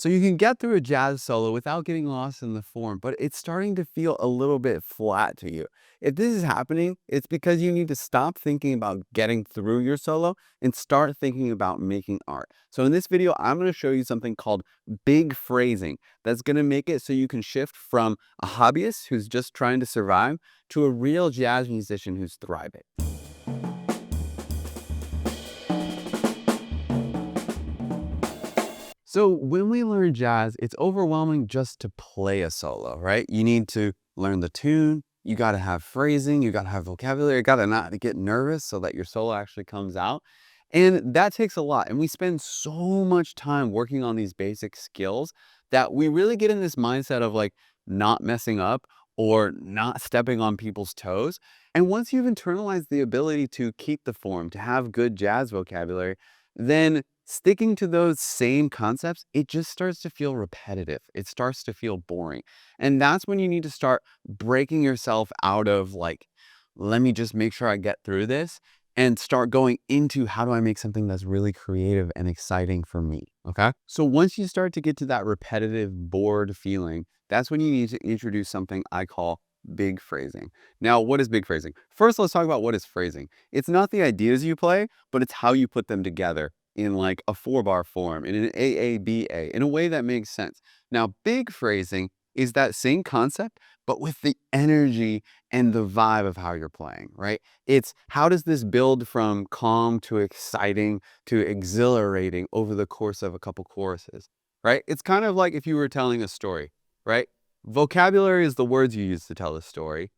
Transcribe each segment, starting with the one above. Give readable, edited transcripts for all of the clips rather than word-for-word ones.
So you can get through a jazz solo without getting lost in the form, but it's starting to feel a little bit flat to you. If this is happening, it's because you need to stop thinking about getting through your solo and start thinking about making art. So in this video, I'm going to show you something called big phrasing that's going to make it so you can shift from a hobbyist who's just trying to survive to a real jazz musician who's thriving. So when we learn jazz, it's overwhelming just to play a solo, right? You need to learn the tune, you got to have phrasing, you got to have vocabulary, you got to not get nervous so that your solo actually comes out. And that takes a lot. And we spend so much time working on these basic skills that we really get in this mindset of like not messing up or not stepping on people's toes. And once you've internalized the ability to keep the form, to have good jazz vocabulary, then sticking to those same concepts, it just starts to feel repetitive. It starts to feel boring. And that's when you need to start breaking yourself out of like, let me just make sure I get through this and start going into how do I make something that's really creative and exciting for me. Okay. So once you start to get to that repetitive, bored feeling, that's when you need to introduce something I call big phrasing. Now, what is big phrasing? First, let's talk about what is phrasing. It's not the ideas you play, but it's how you put them together in like a 4-bar form, in an AABA, in a way that makes sense. Now, big phrasing is that same concept, but with the energy and the vibe of how you're playing, right? It's how does this build from calm to exciting to exhilarating over the course of a couple choruses, right? It's kind of like if you were telling a story, right? Vocabulary is the words you use to tell a story.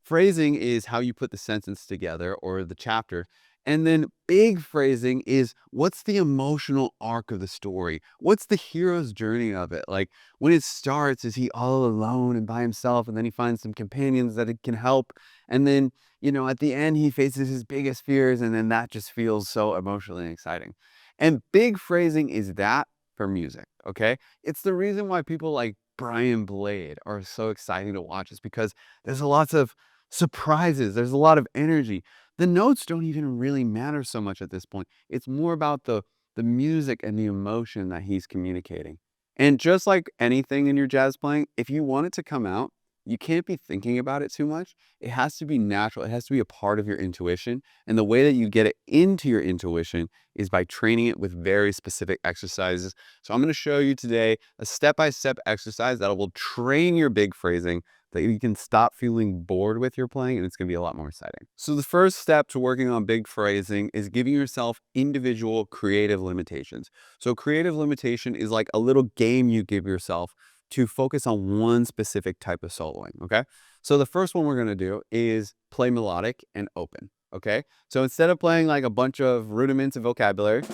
Phrasing is how you put the sentence together or the chapter. And then big phrasing is what's the emotional arc of the story? What's the hero's journey of it? Like when it starts, is he all alone and by himself? And then he finds some companions that it can help. And then, at the end, he faces his biggest fears. And then that just feels so emotionally exciting. And big phrasing is that for music, okay? It's the reason why people like Brian Blade are so exciting to watch is because there's lots of surprises. There's a lot of energy. The notes don't even really matter so much at this point. It's more about the music and the emotion that he's communicating. And just like anything in your jazz playing, if you want it to come out, you can't be thinking about it too much. It has to be natural. It has to be a part of your intuition. And the way that you get it into your intuition is by training it with very specific exercises. So I'm going to show you today a step-by-step exercise that will train your big phrasing that you can stop feeling bored with your playing, and it's going to be a lot more exciting. So the first step to working on big phrasing is giving yourself individual creative limitations. So creative limitation is like a little game you give yourself to focus on one specific type of soloing, okay? So the first one we're going to do is play melodic and open, okay? So instead of playing like a bunch of rudiments of vocabulary,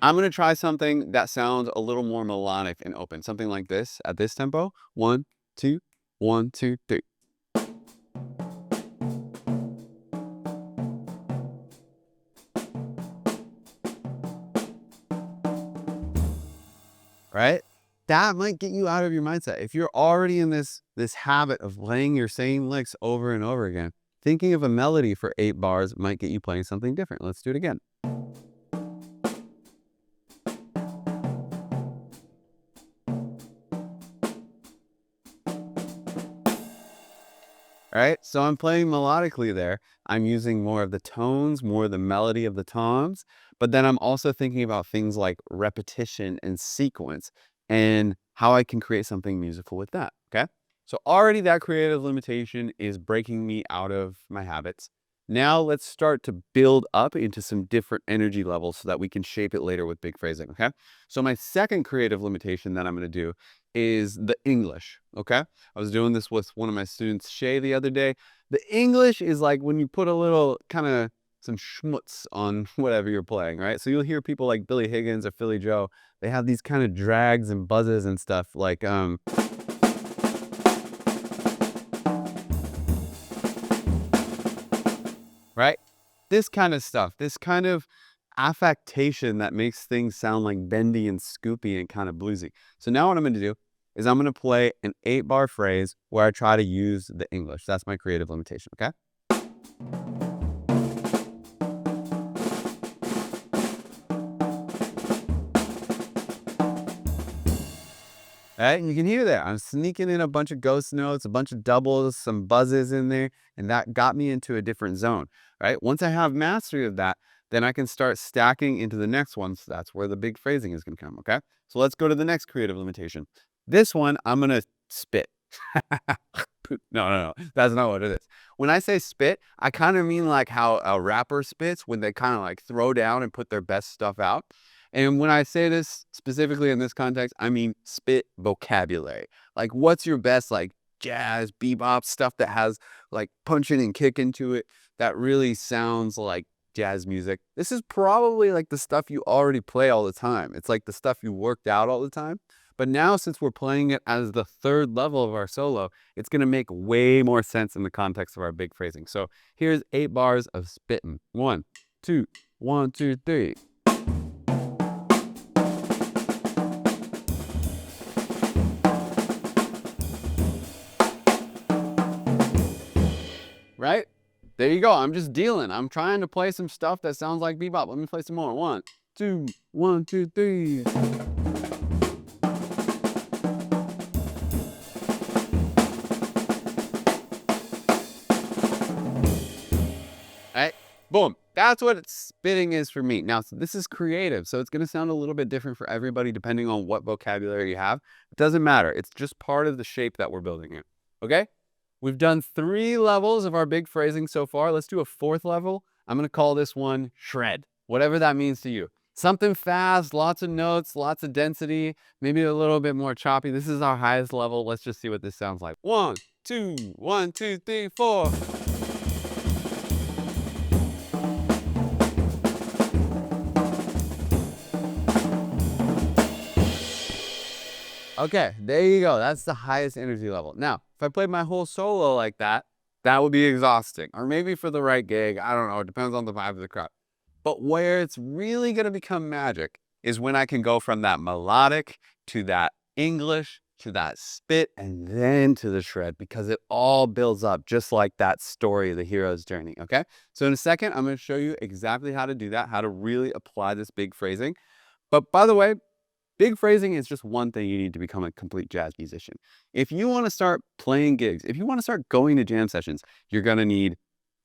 I'm going to try something that sounds a little more melodic and open. Something like this at this tempo. 1, 2, 1, 2, 3. Right? That might get you out of your mindset. If you're already in this habit of playing your same licks over and over again, thinking of a melody for 8 bars might get you playing something different. Let's do it again. All right, so I'm playing melodically there. I'm using more of the tones, more of the melody of the toms, but then I'm also thinking about things like repetition and sequence and how I can create something musical with that, okay? So already that creative limitation is breaking me out of my habits. Now let's start to build up into some different energy levels so that we can shape it later with big phrasing, okay? So my second creative limitation that I'm gonna do is the English, okay? I was doing this with one of my students, Shay, the other day. The English is like when you put a little kind of some schmutz on whatever you're playing, right? So you'll hear people like Billy Higgins or Philly Joe, they have these kind of drags and buzzes and stuff like, right? This kind of stuff, this kind of affectation that makes things sound like bendy and scoopy and kind of bluesy. So now what I'm going to do is I'm going to play an 8-bar phrase where I try to use the English. That's my creative limitation, okay? Right? And you can hear that. I'm sneaking in a bunch of ghost notes, a bunch of doubles, some buzzes in there, and that got me into a different zone, right? Once I have mastery of that, then I can start stacking into the next one. So that's where the big phrasing is going to come, okay? So let's go to the next creative limitation. This one, I'm going to spit. No. That's not what it is. When I say spit, I kind of mean like how a rapper spits when they kind of like throw down and put their best stuff out. And when I say this specifically in this context, I mean spit vocabulary. Like what's your best like jazz, bebop stuff that has like punching and kick into it that really sounds like jazz music. This is probably like the stuff you already play all the time. It's like the stuff you worked out all the time. But now since we're playing it as the third level of our solo, it's going to make way more sense in the context of our big phrasing. So here's 8 bars of spitting. 1, 2, 1, 2, 3. Right? There you go. I'm just dealing. I'm trying to play some stuff that sounds like bebop. Let me play some more. 1, 2, 1, 2, 3. Right? Boom. That's what spitting is for me. Now, so this is creative, so it's going to sound a little bit different for everybody depending on what vocabulary you have. It doesn't matter. It's just part of the shape that we're building here. Okay? We've done 3 levels of our big phrasing so far. Let's do a 4th level. I'm going to call this one shred, whatever that means to you. Something fast, lots of notes, lots of density, maybe a little bit more choppy. This is our highest level. Let's just see what this sounds like. 1, 2, 1, 2, 3, 4. Okay, there you go. That's the highest energy level. Now, if I played my whole solo like that, that would be exhausting. Or maybe for the right gig, I don't know. It depends on the vibe of the crowd. But where it's really going to become magic is when I can go from that melodic to that English to that spit and then to the shred, because it all builds up just like that story, the hero's journey. Okay, so in a second, I'm going to show you exactly how to do that, how to really apply this big phrasing. But by the way, big phrasing is just one thing you need to become a complete jazz musician. If you want to start playing gigs, if you want to start going to jam sessions, you're going to need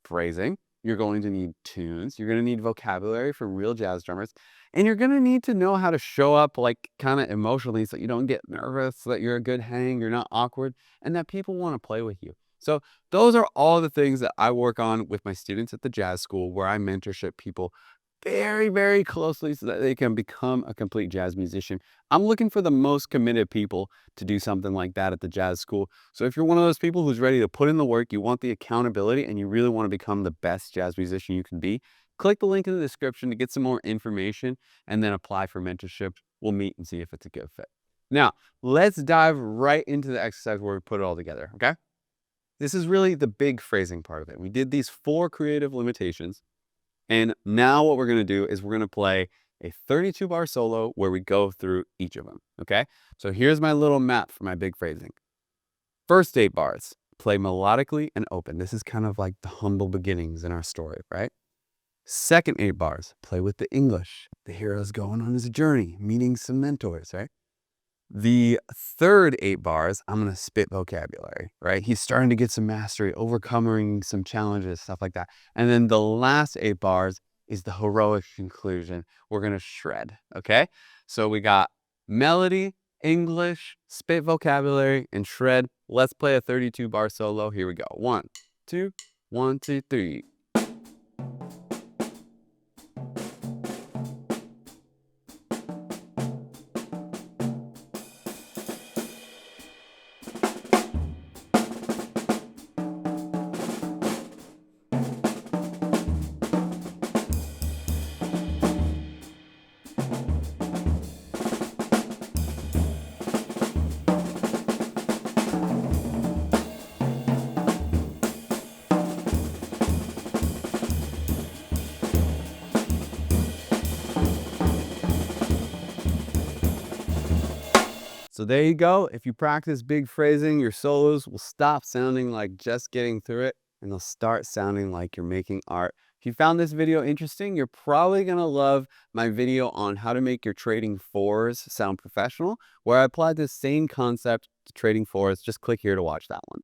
phrasing, you're going to need tunes, you're going to need vocabulary for real jazz drummers, and you're going to need to know how to show up like kind of emotionally so you don't get nervous, so that you're a good hang, you're not awkward, and that people want to play with you. So those are all the things that I work on with my students at the jazz school, where I mentorship people very, very closely so that they can become a complete jazz musician. I'm looking for the most committed people to do something like that at the jazz school. So if you're one of those people who's ready to put in the work, you want the accountability, and you really want to become the best jazz musician you can be, click the link in the description to get some more information and then apply for mentorship. We'll meet and see if it's a good fit. Now, let's dive right into the exercise where we put it all together, okay? This is really the big phrasing part of it. We did these 4 creative limitations. And now what we're going to do is we're going to play a 32 bar solo where we go through each of them, okay? So here's my little map for my big phrasing. First 8 bars, play melodically and open. This is kind of like the humble beginnings in our story, right? Second 8 bars, play with the English. The hero's going on his journey, meeting some mentors, right? The third 8 bars, I'm going to spit vocabulary, right? He's starting to get some mastery, overcoming some challenges, stuff like that. And then the last 8 bars is the heroic conclusion. We're going to shred, okay? So we got melody, English, spit vocabulary, and shred. Let's play a 32 bar solo. Here we go. 1, 2, 1, 2, 3. So there you go. If you practice big phrasing, your solos will stop sounding like just getting through it, and they'll start sounding like you're making art. If you found this video interesting, you're probably going to love my video on how to make your trading fours sound professional, where I applied this same concept to trading fours. Just click here to watch that one.